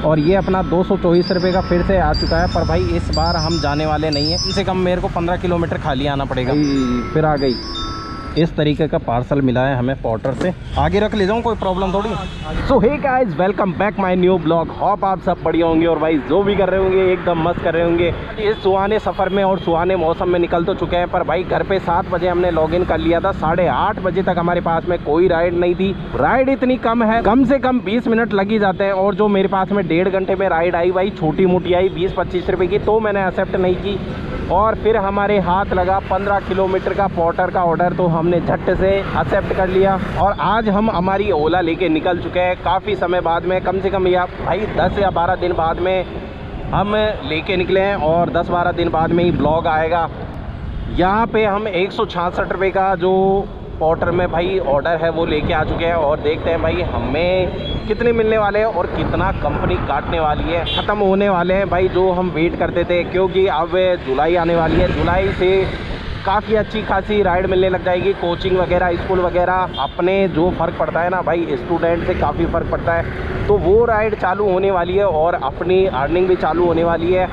और ये अपना 224 रुपये का फिर से आ चुका है। पर भाई इस बार हम जाने वाले नहीं हैं, कम से कम मेरे को 15 किलोमीटर खाली आना पड़ेगा। फिर आ गई, इस तरीके का पार्सल मिला है हमें पोर्टर से। आगे रख ले जाऊँ, कोई प्रॉब्लम थोड़ी। So hey guys, welcome back my new blog. Hope आप सब बढ़िया होंगे और भाई जो भी कर रहे होंगे एकदम मस्त कर रहे होंगे। इस सुहाने सफ़र में और सुहाने मौसम में निकल तो चुके हैं, पर भाई घर पे 7 बजे हमने लॉगिन कर लिया था। 8:30 बजे तक हमारे पास में कोई राइड नहीं थी। राइड इतनी कम है, कम से कम 20 मिनट लग ही जाते हैं। और जो मेरे पास में 1.5 घंटे में राइड आई भाई छोटी मोटी आई 20-25 रुपये की, तो मैंने एक्सेप्ट नहीं की। और फिर हमारे हाथ लगा 15 किलोमीटर का पोर्टर का ऑर्डर, तो हमने झट से एक्सेप्ट कर लिया। और आज हम हमारी ओला लेके निकल चुके हैं काफ़ी समय बाद में, कम से कम या भाई 10 या 12 दिन बाद में हम लेके निकले हैं। और 10-12 दिन बाद में ही ब्लॉग आएगा। यहाँ पे हम 166 रुपये का जो पोर्टर में भाई ऑर्डर है वो लेके आ चुके हैं। और देखते हैं भाई हमें कितने मिलने वाले हैं और कितना कंपनी काटने वाली है। ख़त्म होने वाले हैं भाई जो हम वेट करते थे, क्योंकि अब जुलाई आने वाली है। जुलाई से काफ़ी अच्छी खासी राइड मिलने लग जाएगी। कोचिंग वगैरह, स्कूल वगैरह, अपने जो फ़र्क पड़ता है ना भाई स्टूडेंट से काफ़ी फ़र्क पड़ता है, तो वो राइड चालू होने वाली है और अपनी अर्निंग भी चालू होने वाली है।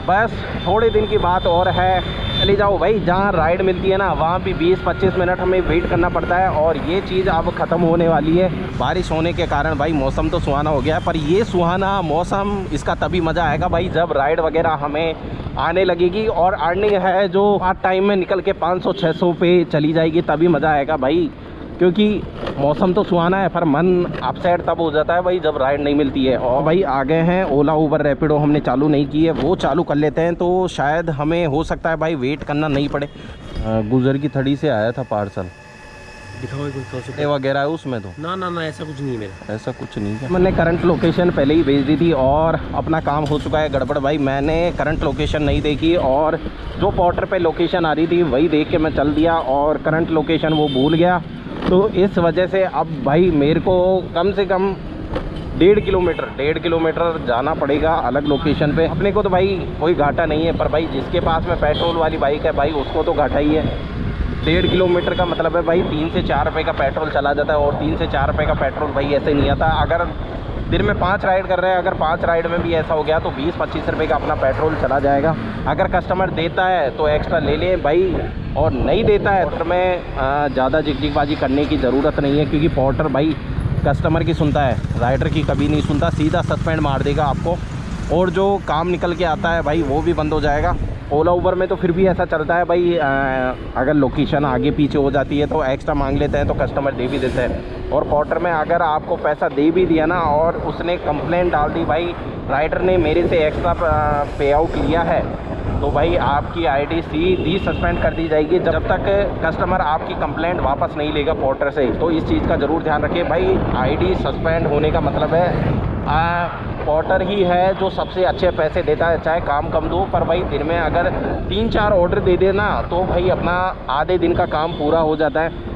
बस थोड़े दिन की बात और है। चले जाओ भाई, जहाँ राइड मिलती है ना वहाँ भी 20-25 मिनट हमें वेट करना पड़ता है। और ये चीज़ अब ख़त्म होने वाली है। बारिश होने के कारण भाई मौसम तो सुहाना हो गया है, पर ये सुहाना मौसम इसका तभी मज़ा आएगा भाई जब राइड वगैरह हमें आने लगेगी। और अर्निंग है जो पार्ट टाइम में निकल के 500-600 पे चली जाएगी, तभी मज़ा आएगा भाई। क्योंकि मौसम तो सुहाना है पर मन अपसेट तब हो जाता है भाई जब राइड नहीं मिलती है। और भाई आ गए हैं ओला, उबर, रैपिडो हमने चालू नहीं की है, वो चालू कर लेते हैं तो शायद हमें हो सकता है भाई वेट करना नहीं पड़े। गुजर की थड़ी से आया था पार्सल, दिखाओ वगैरह है उसमें तो ना ऐसा कुछ नहीं है मेरा, ऐसा कुछ नहीं है। मैंने करंट लोकेशन पहले ही भेज दी थी और अपना काम हो चुका है गड़बड़ भाई। मैंने करंट लोकेशन नहीं देखी और जो पोर्टर पे लोकेशन आ रही थी वही देख के मैं चल दिया और करंट लोकेशन वो भूल गया। तो इस वजह से अब भाई मेरे को कम से कम 1.5 किलोमीटर जाना पड़ेगा अलग लोकेशन पे। अपने को तो भाई कोई घाटा नहीं है, पर भाई जिसके पास में पेट्रोल वाली बाइक है भाई उसको तो घाटा ही है। 1.5 किलोमीटर का मतलब है भाई 3 से 4 रुपये का पेट्रोल चला जाता है। और 3 से 4 रुपये का पेट्रोल भाई ऐसे नहीं आता। अगर दिन में 5 राइड कर रहे हैं, अगर 5 राइड में भी ऐसा हो गया तो 20-25 रुपये का अपना पेट्रोल चला जाएगा। अगर कस्टमर देता है तो एक्स्ट्रा ले लें भाई, और नहीं देता है तो में ज़्यादा जिगजिगबाजी करने की ज़रूरत नहीं है। क्योंकि पोर्टर भाई कस्टमर की सुनता है, राइडर की कभी नहीं सुनता, सीधा सस्पेंड मार देगा आपको। और जो काम निकल के आता है भाई वो भी बंद हो जाएगा। ओला उबर में तो फिर भी ऐसा चलता है भाई, अगर लोकेशन आगे पीछे हो जाती है तो एक्स्ट्रा मांग लेते हैं तो कस्टमर दे भी देते हैं। और पोर्टर में अगर आपको पैसा दे भी दिया ना और उसने कंप्लेंट डाल दी भाई राइडर ने मेरे से एक्स्ट्रा पे आउट लिया है, तो भाई आपकी आईडी सीधी सस्पेंड कर दी जाएगी जब तक कस्टमर आपकी कंप्लेंट वापस नहीं लेगा पोर्टर से। तो इस चीज़ का ज़रूर ध्यान रखें भाई। आईडी सस्पेंड होने का मतलब है पोर्टर ही है जो सबसे अच्छे पैसे देता है, चाहे काम कम दो, पर भाई दिन में अगर 3-4 ऑर्डर दे देना तो भाई अपना आधे दिन का काम पूरा हो जाता है।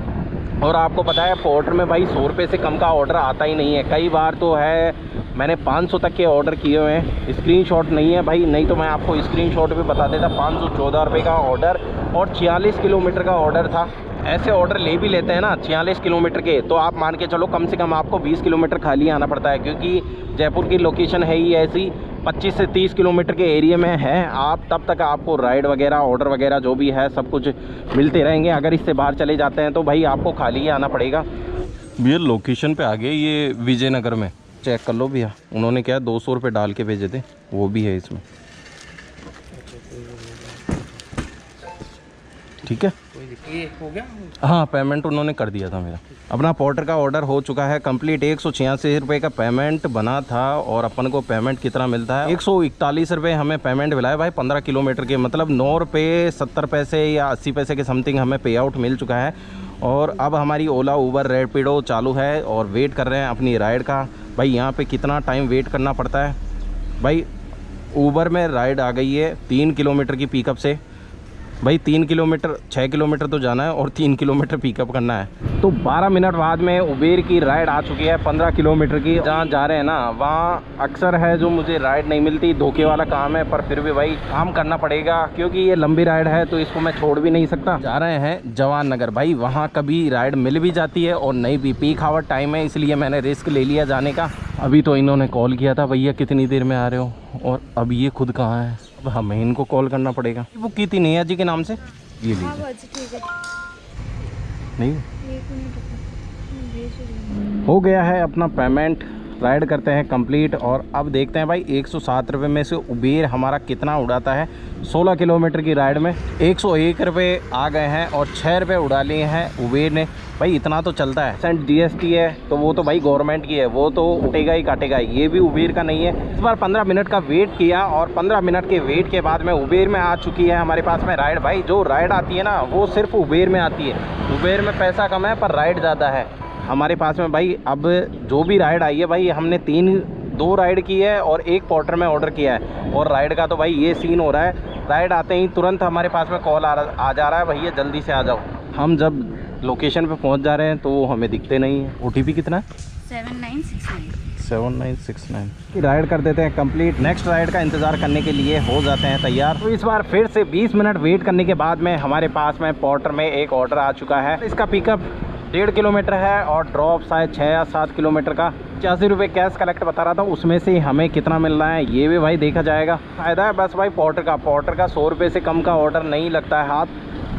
और आपको पता है पोर्टर में भाई 100 रुपये से कम का ऑर्डर आता ही नहीं है। कई बार तो है मैंने 500 तक के ऑर्डर किए हुए हैं। स्क्रीनशॉट नहीं है भाई, नहीं तो मैं आपको स्क्रीनशॉट भी बता देता। 514 रुपये का ऑर्डर और 46 किलोमीटर का ऑर्डर था। ऐसे ऑर्डर ले भी लेते हैं ना 46 किलोमीटर के, तो आप मान के चलो कम से कम आपको 20 किलोमीटर खाली आना पड़ता है। क्योंकि जयपुर की लोकेशन है ही ऐसी, 25 से 30 किलोमीटर के एरिया में है आप, तब तक आपको राइड वगैरह, ऑर्डर वगैरह जो भी है सब कुछ मिलते रहेंगे। अगर इससे बाहर चले जाते हैं तो भाई आपको खाली ही आना पड़ेगा। भैया लोकेशन पे आ गए, ये विजयनगर में, चेक कर लो भैया। उन्होंने क्या 200 रुपये डाल के भेजे थे, वो भी है इसमें। ठीक है, ये हो गया। हाँ पेमेंट उन्होंने कर दिया था मेरा। अपना पोर्टर का ऑर्डर हो चुका है कंप्लीट। 186 रुपये का पेमेंट बना था और अपन को पेमेंट कितना मिलता है 141 रुपये हमें पेमेंट मिला है भाई 15 किलोमीटर के, मतलब 9 रुपये 70 पैसे या 80 पैसे के समथिंग हमें पे आउट मिल चुका है। और अब हमारी ओला, उबर, रैपिडो चालू है और वेट कर रहे हैं अपनी राइड का। भाई यहाँ पे कितना टाइम वेट करना पड़ता है भाई। उबर में राइड आ गई है 3 किलोमीटर की पिकअप से, भाई 3 किलोमीटर 6 किलोमीटर तो जाना है और 3 किलोमीटर पिकअप करना है। तो 12 मिनट बाद में उबेर की राइड आ चुकी है 15 किलोमीटर की। जहाँ जा रहे हैं ना वहाँ अक्सर है जो मुझे राइड नहीं मिलती, धोखे वाला काम है, पर फिर भी भाई काम करना पड़ेगा क्योंकि ये लंबी राइड है तो इसको मैं छोड़ भी नहीं सकता। जा रहे हैं जवान नगर भाई, वहाँ कभी राइड मिल भी जाती है और नहीं भी। पीक आवर टाइम है इसलिए मैंने रिस्क ले लिया जाने का। अभी तो इन्होंने कॉल किया था भैया कितनी देर में आ रहे हो, और अब ये खुद कहाँ है, अब हमें इनको कॉल करना पड़ेगा। बुक की थी नेहा जी के नाम से, ये लीजिए। नहीं हो गया है अपना पेमेंट, राइड करते हैं कंप्लीट। और अब देखते हैं भाई 107 रुपये में से उबेर हमारा कितना उड़ाता है। 16 किलोमीटर की राइड में 101 रुपये आ गए हैं और 6 रुपये उड़ा लिए हैं उबेर ने। भाई इतना तो चलता है। सेंट जीएसटी है तो वो तो भाई गवर्नमेंट की है, वो तो उठेगा ही काटेगा, ये भी उबेर का नहीं है। इस बार 15 मिनट का वेट किया और 15 मिनट के वेट के बाद में उबेर में आ चुकी है हमारे पास में राइड। भाई जो राइड आती है ना वो सिर्फ उबेर में आती है। उबेर में पैसा कम है पर राइड ज़्यादा है हमारे पास में। भाई अब जो भी राइड आई है भाई हमने 2 राइड की है और 1 पोर्टर में ऑर्डर किया है। और राइड का तो भाई ये सीन हो रहा है, राइड आते ही तुरंत हमारे पास में कॉल आ जा रहा है, भैया जल्दी से आ जाओ। हम जब लोकेशन पे पहुंच जा रहे हैं तो वो हमें दिखते नहीं है। ओटीपी कितना है? 7969। राइड कर देते हैं कंप्लीट। नेक्स्ट राइड का इंतज़ार करने के लिए हो जाते हैं तैयार। तो इस बार फिर से 20 मिनट वेट करने के बाद में हमारे पास में पोर्टर में एक ऑर्डर आ चुका है। इसका पिकअप 1.5 किलोमीटर है और ड्रॉप शायद 6 या 7 किलोमीटर का। 85 रुपये कैश कलेक्ट बता रहा था, उसमें से हमें कितना मिल रहा है ये भी भाई देखा जाएगा। फ़ायदा है बस भाई पोर्टर का 100 रुपये से कम का ऑर्डर नहीं लगता है हाथ।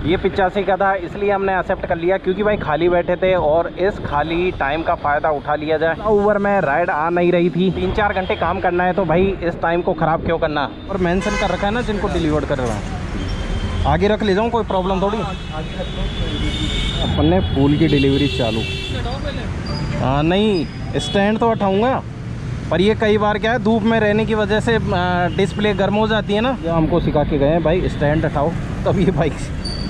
ये 85 का था इसलिए हमने एक्सेप्ट कर लिया क्योंकि भाई खाली बैठे थे और इस खाली टाइम का फ़ायदा उठा लिया जाए। ओवर में राइड आ नहीं रही थी, 3-4 घंटे काम करना है तो भाई इस टाइम को ख़राब क्यों करना। और मेंशन कर रखा है ना जिनको डिलीवर कर रहा है, आगे रख ले जाऊँ कोई प्रॉब्लम थोड़ी। अपन ने फूल की डिलीवरी चालू। हाँ नहीं स्टैंड तो हटाऊँगा पर ये कई बार क्या है धूप में रहने की वजह से डिस्प्ले गर्म हो जाती है ना। हमको सिखा के गए हैं भाई स्टैंड हटाओ तब ये बाइक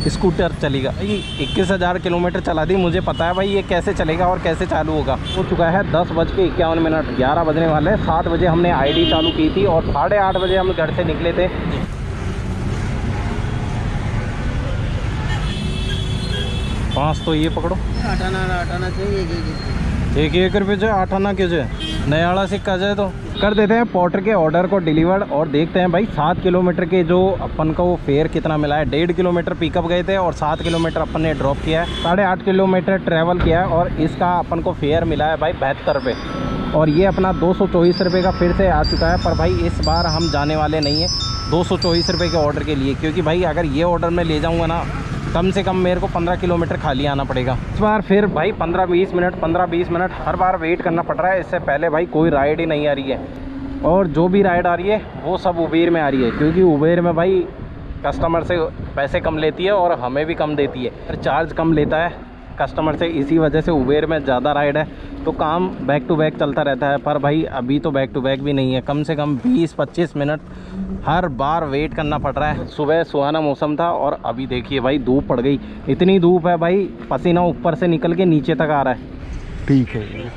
स्कूटर चलेगा। भाई 21,000 किलोमीटर चला दी, मुझे पता है भाई ये कैसे चलेगा और कैसे चालू होगा। हो चुका है 10:51, 11 बजने वाले। 7 बजे हमने आईडी चालू की थी और 8:30 बजे हम घर से निकले थे। पाँच तो ये पकड़ो, आटाना चाहिए 1 रुपये जो 8 आना क्यों जो नयाड़ा सिक्का जाए तो कर देते हैं पोर्टर के ऑर्डर को डिलीवर। और देखते हैं भाई 7 किलोमीटर के जो अपन को फेयर कितना मिला है। 1.5 किलोमीटर पिकअप गए थे और 7 किलोमीटर अपन ने ड्रॉप किया है। 8.5 किलोमीटर ट्रैवल किया है और इसका अपन को फेयर मिला है भाई 72 रुपये। और ये अपना 224 रुपये का फिर से आ चुका है। पर भाई इस बार हम जाने वाले नहीं हैं 224 रुपये के ऑर्डर के लिए, क्योंकि भाई अगर ये ऑर्डर मैं ले जाऊँगा ना कम से कम मेरे को 15 किलोमीटर खाली आना पड़ेगा। इस बार फिर भाई 15-20 मिनट हर बार वेट करना पड़ रहा है। इससे पहले भाई कोई राइड ही नहीं आ रही है और जो भी राइड आ रही है वो सब उबेर में आ रही है, क्योंकि उबेर में भाई कस्टमर से पैसे कम लेती है और हमें भी कम देती है, चार्ज कम लेता है कस्टमर से। इसी वजह से उबेर में ज़्यादा राइड है तो काम बैक टू बैक चलता रहता है। पर भाई अभी तो बैक टू बैक भी नहीं है, कम से कम 20-25 मिनट हर बार वेट करना पड़ रहा है। सुबह सुहाना मौसम था और अभी देखिए भाई धूप पड़ गई। इतनी धूप है भाई पसीना ऊपर से निकल के नीचे तक आ रहा है। ठीक है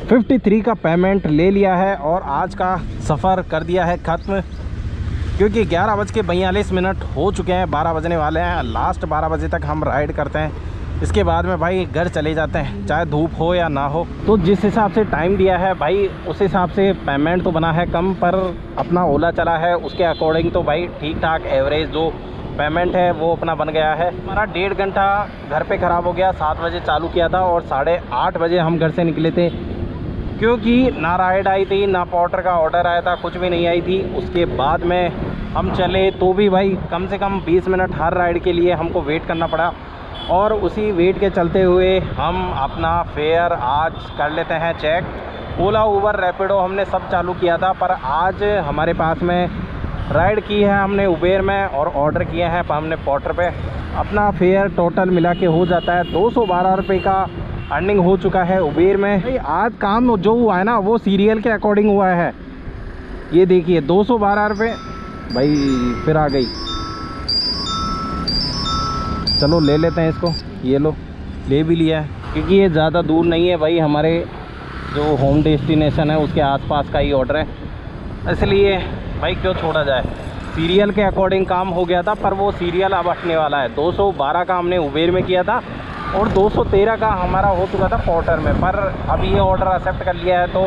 53 का पेमेंट ले लिया है और आज का सफ़र कर दिया है ख़त्म, क्योंकि 11:42 हो चुके हैं, 12 बजने वाले हैं। लास्ट 12 बजे तक हम राइड करते हैं, इसके बाद में भाई घर चले जाते हैं, चाहे धूप हो या ना हो। तो जिस हिसाब से टाइम दिया है भाई उस हिसाब से पेमेंट तो बना है कम, पर अपना ओला चला है उसके अकॉर्डिंग तो भाई ठीक ठाक एवरेज जो पेमेंट है वो अपना बन गया है। हमारा 1.5 घंटा घर पे ख़राब हो गया। 7 बजे चालू किया था और 8:30 बजे हम घर से निकले थे, क्योंकि ना राइड आई थी ना पोर्टर का ऑर्डर आया था, कुछ भी नहीं आई थी। उसके बाद में हम चले तो भी भाई कम से कम 20 मिनट हर राइड के लिए हमको वेट करना पड़ा। और उसी वेट के चलते हुए हम अपना फेयर आज कर लेते हैं चेक। ओला उबर रैपिडो हमने सब चालू किया था, पर आज हमारे पास में राइड की है हमने उबेर में और ऑर्डर किए हैं हमने पोर्टर पे। अपना फेयर टोटल मिला के हो जाता है 212 रुपये का अर्निंग हो चुका है उबेर में। भाई आज काम जो हुआ है ना वो सीरियल के अकॉर्डिंग हुआ है। ये देखिए 212 रुपये भाई फिर आ गई। चलो ले लेते हैं इसको, ये लो ले भी लिया है, क्योंकि ये ज़्यादा दूर नहीं है भाई, हमारे जो होम डेस्टिनेशन है उसके आसपास का ही ऑर्डर है, इसलिए भाई क्यों छोड़ा जाए, सीरियल के अकॉर्डिंग काम हो गया था, पर वो सीरियल अब हटने वाला है। 212 का हमने उबेर में किया था और 213 का हमारा हो चुका था पोर्टर में, पर अभी ये ऑर्डर एक्सेप्ट कर लिया है तो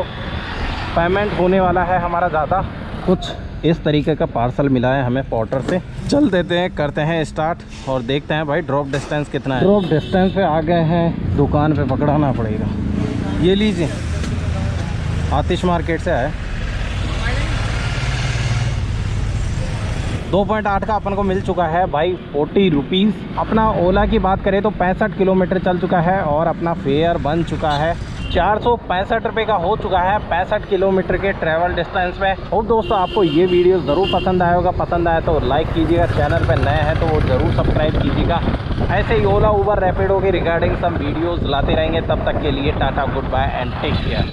पेमेंट होने वाला है हमारा ज़्यादा। कुछ इस तरीके का पार्सल मिला है हमें पोर्टर से। चल देते हैं, करते हैं स्टार्ट और देखते हैं भाई ड्रॉप डिस्टेंस कितना है। ड्रॉप डिस्टेंस पे आ गए हैं, दुकान पे पकड़ाना पड़ेगा। ये लीजिए, आतिश मार्केट से आया। 2.8 का अपन को मिल चुका है भाई 40 रुपीज़। अपना ओला की बात करें तो 65 किलोमीटर चल चुका है और अपना फेयर बन चुका है 465 रुपये का हो चुका है 65 किलोमीटर के ट्रैवल डिस्टेंस में। और दोस्तों आपको ये वीडियो ज़रूर पसंद आया होगा, पसंद आया तो लाइक कीजिएगा, चैनल पर नए हैं तो वो ज़रूर सब्सक्राइब कीजिएगा। ऐसे ही ओला उबर रैपिडो के रिगार्डिंग सब वीडियोज़ लाते रहेंगे। तब तक के लिए टाटा, good bye and take care.